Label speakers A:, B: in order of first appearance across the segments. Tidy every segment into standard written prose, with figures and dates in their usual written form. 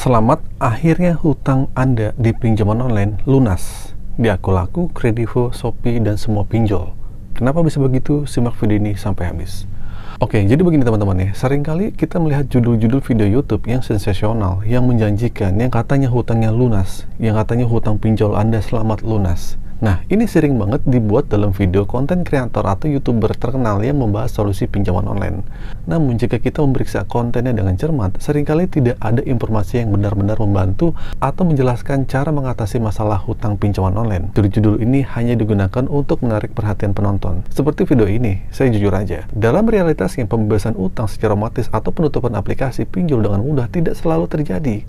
A: Selamat, akhirnya hutang Anda di pinjaman online lunas di akun laku, Kredivo, Shopee, dan semua pinjol. Kenapa bisa begitu? Simak video ini sampai habis. Oke, jadi begini teman-teman ya, seringkali kita melihat judul-judul video YouTube yang sensasional, yang menjanjikan, yang katanya hutangnya lunas, yang katanya hutang pinjol Anda selamat lunas. Nah, ini sering banget dibuat dalam video konten kreator atau YouTuber terkenal yang membahas solusi pinjaman online. Namun, jika kita memeriksa kontennya dengan cermat, seringkali tidak ada informasi yang benar-benar membantu atau menjelaskan cara mengatasi masalah hutang pinjaman online. Judul-judul ini hanya digunakan untuk menarik perhatian penonton. Seperti video ini, saya jujur aja, dalam realitasnya pembebasan utang secara otomatis atau penutupan aplikasi pinjol dengan mudah tidak selalu terjadi.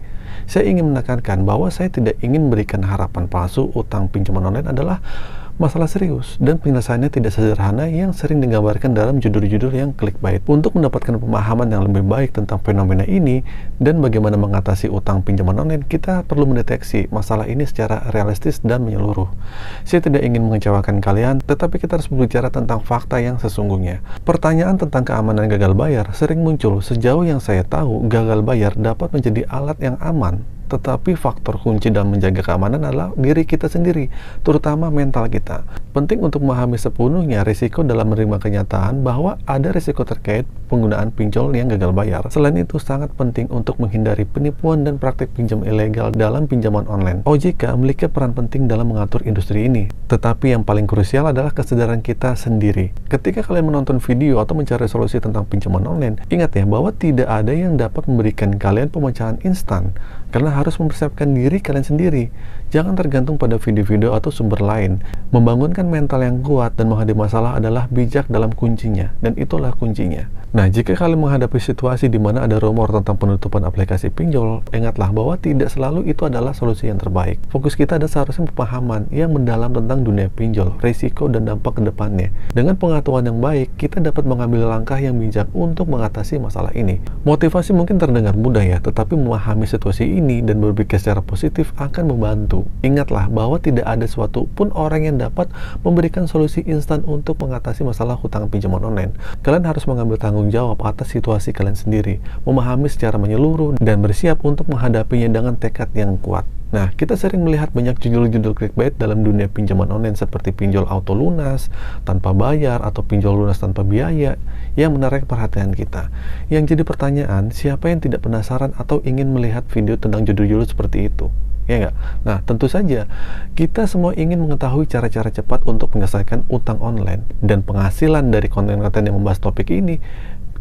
A: Saya ingin menekankan bahwa saya tidak ingin memberikan harapan palsu. Utang pinjaman online adalah masalah serius dan penyelesaiannya tidak sederhana yang sering digambarkan dalam judul-judul yang clickbait. Untuk mendapatkan pemahaman yang lebih baik tentang fenomena ini dan bagaimana mengatasi utang pinjaman online, kita perlu mendeteksi masalah ini secara realistis dan menyeluruh. Saya tidak ingin mengecewakan kalian, tetapi kita harus berbicara tentang fakta yang sesungguhnya. Pertanyaan tentang keamanan gagal bayar sering muncul. Sejauh yang saya tahu, gagal bayar dapat menjadi alat yang aman, tetapi faktor kunci dalam menjaga keamanan adalah diri kita sendiri, terutama mental kita. Penting untuk memahami sepenuhnya risiko dalam menerima kenyataan bahwa ada risiko terkait penggunaan pinjol yang gagal bayar. Selain itu, sangat penting untuk menghindari penipuan dan praktik pinjam ilegal dalam pinjaman online. OJK memiliki peran penting dalam mengatur industri ini, tetapi yang paling krusial adalah kesadaran kita sendiri. Ketika kalian menonton video atau mencari solusi tentang pinjaman online, ingat ya bahwa tidak ada yang dapat memberikan kalian pemecahan instan, karena harus mempersiapkan diri kalian sendiri. Jangan tergantung pada video-video atau sumber lain. Membangunkan mental yang kuat dan menghadapi masalah adalah bijak dalam kuncinya, dan itulah kuncinya. Nah, jika kalian menghadapi situasi di mana ada rumor tentang penutupan aplikasi pinjol, ingatlah bahwa tidak selalu itu adalah solusi yang terbaik. Fokus kita adalah seharusnya pemahaman yang mendalam tentang dunia pinjol, risiko dan dampak ke depannya. Dengan pengetahuan yang baik, kita dapat mengambil langkah yang bijak untuk mengatasi masalah ini. Motivasi mungkin terdengar mudah ya, tetapi memahami situasi ini dan berpikir secara positif akan membantu. Ingatlah bahwa tidak ada suatu pun orang yang dapat memberikan solusi instan untuk mengatasi masalah hutang pinjaman online. Kalian harus mengambil tanggung jawab atas situasi kalian sendiri, memahami secara menyeluruh, dan bersiap untuk menghadapinya dengan tekad yang kuat. Nah, kita sering melihat banyak judul-judul clickbait dalam dunia pinjaman online seperti pinjol auto lunas, tanpa bayar, atau pinjol lunas tanpa biaya yang menarik perhatian kita. Yang jadi pertanyaan, siapa yang tidak penasaran atau ingin melihat video tentang judul-judul seperti itu? Ya nggak? Nah, tentu saja kita semua ingin mengetahui cara-cara cepat untuk menyelesaikan utang online, dan penghasilan dari konten-konten yang membahas topik ini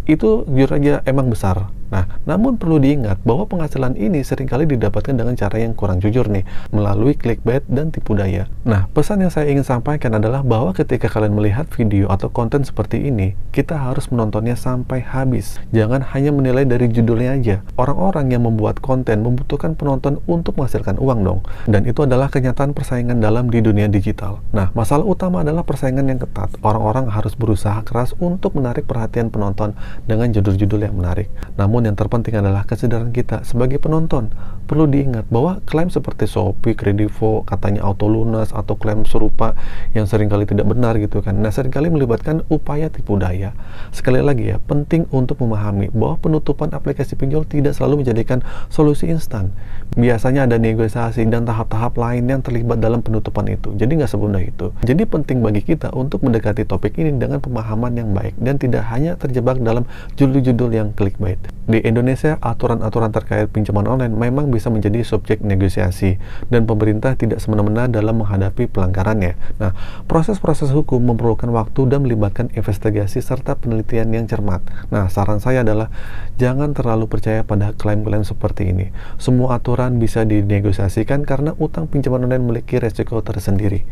A: itu jujur aja emang besar. Nah, namun perlu diingat bahwa penghasilan ini seringkali didapatkan dengan cara yang kurang jujur nih, melalui clickbait dan tipu daya. Nah, pesan yang saya ingin sampaikan adalah bahwa ketika kalian melihat video atau konten seperti ini, kita harus menontonnya sampai habis. Jangan hanya menilai dari judulnya aja. Orang-orang yang membuat konten membutuhkan penonton untuk menghasilkan uang dong. Dan itu adalah kenyataan persaingan dalam di dunia digital. Nah, masalah utama adalah persaingan yang ketat. Orang-orang harus berusaha keras untuk menarik perhatian penonton dengan judul-judul yang menarik. Namun yang terpenting adalah kesadaran kita sebagai penonton. Perlu diingat bahwa klaim seperti Shopee, Kredivo, katanya auto lunas, atau klaim serupa yang seringkali tidak benar gitu kan. Nah, seringkali melibatkan upaya tipu daya. Sekali lagi ya, penting untuk memahami bahwa penutupan aplikasi pinjol tidak selalu menjadikan solusi instan. Biasanya ada negosiasi dan tahap-tahap lain yang terlibat dalam penutupan itu. Jadi nggak semudah itu. Jadi penting bagi kita untuk mendekati topik ini dengan pemahaman yang baik dan tidak hanya terjebak dalam judul-judul yang clickbait. Di Indonesia, aturan-aturan terkait pinjaman online memang bisa menjadi subjek negosiasi, dan pemerintah tidak semena-mena dalam menghadapi pelanggarannya. Nah, proses-proses hukum memerlukan waktu dan melibatkan investigasi serta penelitian yang cermat. Nah, saran saya adalah jangan terlalu percaya pada klaim-klaim seperti ini. Semua aturan bisa dinegosiasikan karena utang pinjaman online memiliki resiko tersendiri.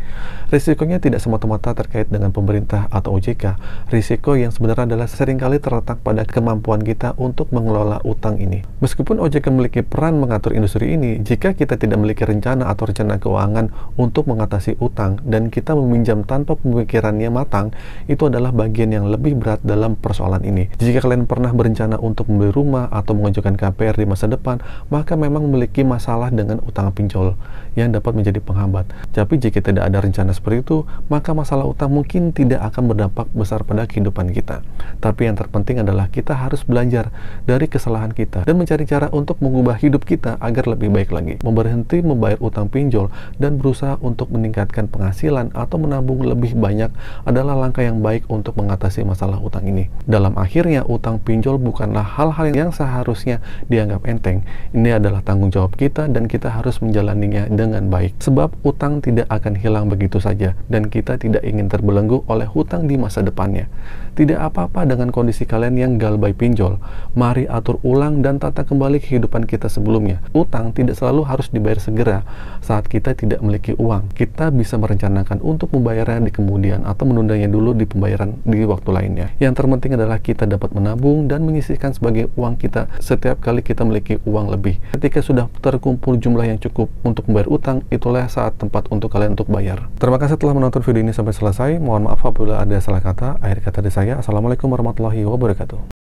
A: Risikonya tidak semata-mata terkait dengan pemerintah atau OJK. Risiko yang sebenarnya adalah seringkali terletak pada kemampuan kita untuk mengelola utang ini. Meskipun OJK memiliki peran mengatur industri ini, jika kita tidak memiliki rencana atau rencana keuangan untuk mengatasi utang dan kita meminjam tanpa pemikirannya matang, itu adalah bagian yang lebih berat dalam persoalan ini. Jika kalian pernah berencana untuk membeli rumah atau mengajukan KPR di masa depan, maka memang memiliki masalah dengan utang pinjol yang dapat menjadi penghambat. Tapi jika tidak ada rencana seperti itu, maka masalah utang mungkin tidak akan berdampak besar pada kehidupan kita. Tapi yang terpenting penting adalah kita harus belajar dari kesalahan kita dan mencari cara untuk mengubah hidup kita agar lebih baik lagi. Berhenti membayar utang pinjol dan berusaha untuk meningkatkan penghasilan atau menabung lebih banyak adalah langkah yang baik untuk mengatasi masalah utang ini. Dalam akhirnya, utang pinjol bukanlah hal-hal yang seharusnya dianggap enteng. Ini adalah tanggung jawab kita dan kita harus menjalaninya dengan baik. Sebab utang tidak akan hilang begitu saja dan kita tidak ingin terbelenggu oleh hutang di masa depannya. Tidak apa-apa dengan kondisi kalian yang galbay pinjol. Mari atur ulang dan tata kembali kehidupan kita sebelumnya. Utang tidak selalu harus dibayar segera saat kita tidak memiliki uang. Kita bisa merencanakan untuk membayarnya di kemudian atau menundanya dulu di pembayaran di waktu lainnya. Yang terpenting adalah kita dapat menabung dan menyisihkan sebagai uang kita setiap kali kita memiliki uang lebih. Ketika sudah terkumpul jumlah yang cukup untuk membayar utang, itulah saat tempat untuk kalian untuk bayar. Terima kasih telah menonton video ini sampai selesai. Mohon maaf apabila ada salah kata. Akhir kata dari saya, Assalamualaikum warahmatullahi wabarakatuh.